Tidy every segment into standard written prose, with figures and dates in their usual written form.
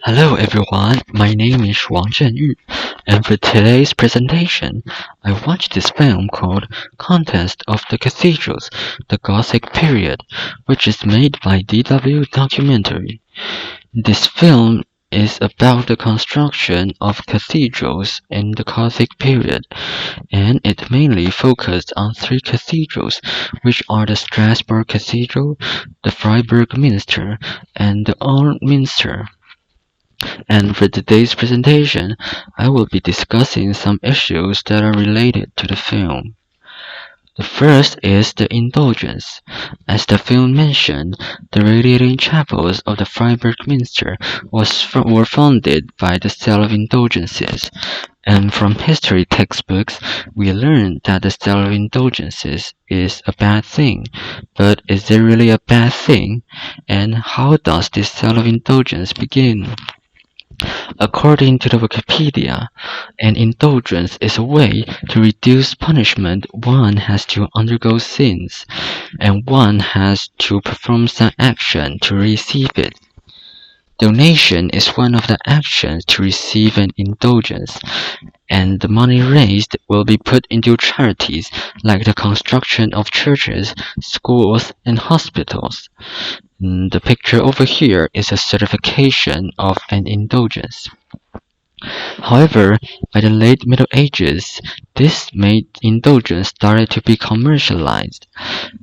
Hello everyone, my name is Wang Zhenyu, and for today's presentation, I watched this film called Contest of the Cathedrals, the Gothic Period, which is made by DW Documentary. This film is about the construction of cathedrals in the Gothic period, and it mainly focused on three cathedrals, which are the Strasbourg Cathedral, the Freiburg Minster, and the Ulm Minster. And for today's presentation, I will be discussing some issues that are related to the film. The first is the indulgence. As the film mentioned, the radiating chapels of the Freiburg Minster were founded by the sale of indulgences. And from history textbooks, we learned that the sale of indulgences is a bad thing. But is it really a bad thing? And how does this sale of indulgence begin? According to the Wikipedia, an indulgence is a way to reduce punishment one has to undergo sins, and one has to perform some action to receive it. Donation is one of the actions to receive an indulgence, and the money raised will be put into charities like the construction of churches, schools, and hospitals. The picture over here is a certification of an indulgence. However, by the late Middle Ages, this indulgence started to be commercialized,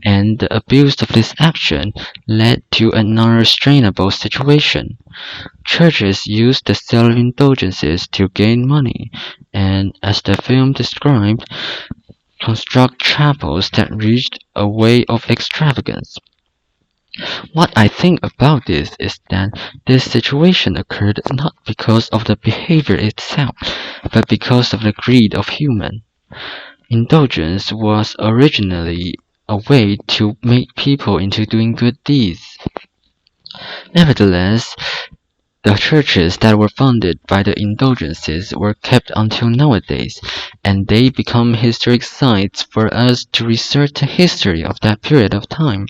and the abuse of this action led to an unrestrainable situation. Churches used the sale of indulgences to gain money, and as the film described, construct chapels that reached a way of extravagance. What I think about this is that this situation occurred not because of the behavior itself, but because of the greed of human. Indulgence was originally a way to make people into doing good deeds. Nevertheless, the churches that were funded by the indulgences were kept until nowadays, and they become historic sites for us to research the history of that period of time.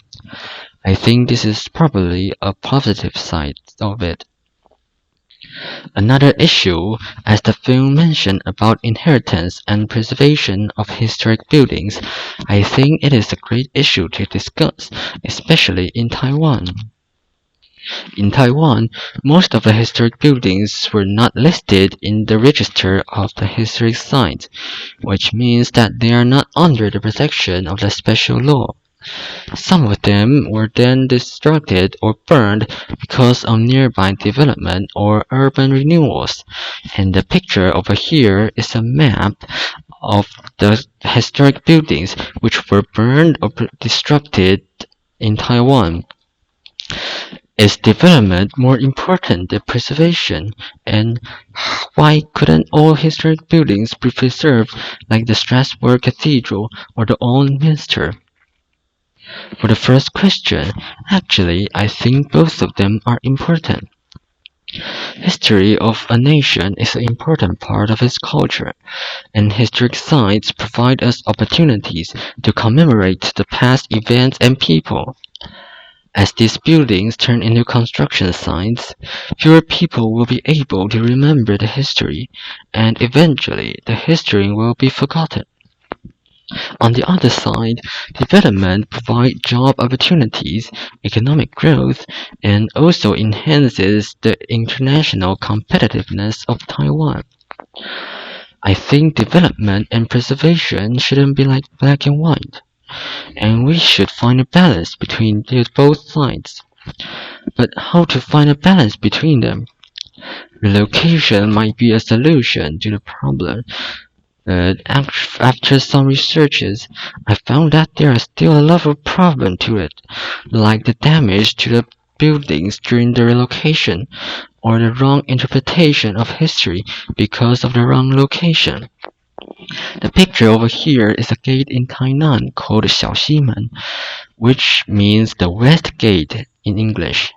I think this is probably a positive side of it. Another issue, as the film mentioned about inheritance and preservation of historic buildings, I think it is a great issue to discuss, especially in Taiwan. In Taiwan, most of the historic buildings were not listed in the register of the historic sites, which means that they are not under the protection of the special law. Some of them were then destroyed or burned because of nearby development or urban renewals, and the picture over here is a map of the historic buildings which were burned or destroyed in Taiwan. Is development more important than preservation, and why couldn't all historic buildings be preserved like the Strasbourg Cathedral or the Ulm Minster? For the first question, actually, I think both of them are important. History of a nation is an important part of its culture, and historic sites provide us opportunities to commemorate the past events and people. As these buildings turn into construction sites, fewer people will be able to remember the history, and eventually the history will be forgotten. On the other side, development provides job opportunities, economic growth, and also enhances the international competitiveness of Taiwan. I think development and preservation shouldn't be like black and white, and we should find a balance between both sides. But how to find a balance between them? Relocation might be a solution to the problem. After some researches, I found that there are still a lot of problems to it, like the damage to the buildings during the relocation, or the wrong interpretation of history because of the wrong location. The picture over here is a gate in Tainan called Xiaoximen, which means the West Gate in English.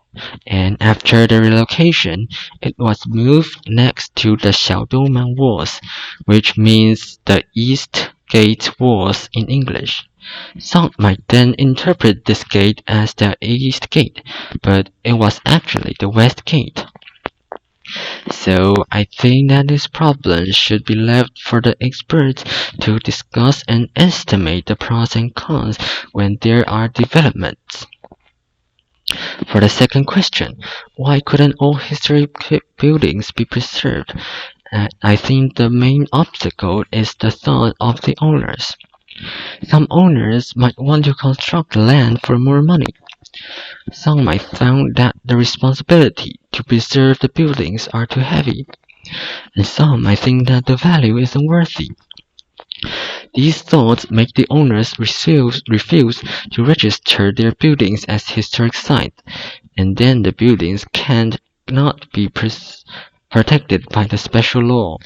And after the relocation, it was moved next to the Xiaodongman Walls, which means the East Gate Walls in English. Some might then interpret this gate as the East Gate, but it was actually the West Gate. So I think that this problem should be left for the experts to discuss and estimate the pros and cons when there are developments. For the second question, why couldn't all historic buildings be preserved? I think the main obstacle is the thought of the owners. Some owners might want to construct the land for more money. Some might find that the responsibility to preserve the buildings are too heavy, and some might think that the value isn't worthy. These thoughts make the owners refuse to register their buildings as historic sites, and then the buildings cannot be protected by the special law.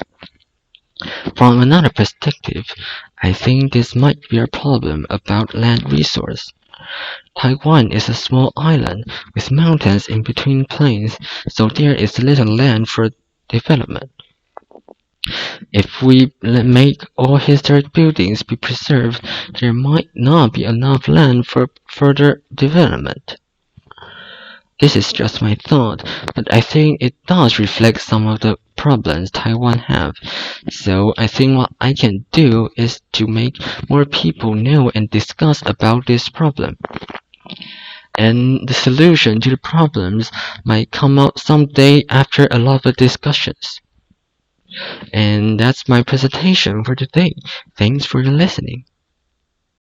From another perspective, I think this might be a problem about land resource. Taiwan is a small island with mountains in between plains, so there is little land for development. If we make all historic buildings be preserved, there might not be enough land for further development. This is just my thought, but I think it does reflect some of the problems Taiwan have. So I think what I can do is to make more people know and discuss about this problem. And the solution to the problems might come out someday after a lot of discussions. And that's my presentation for today. Thanks for listening.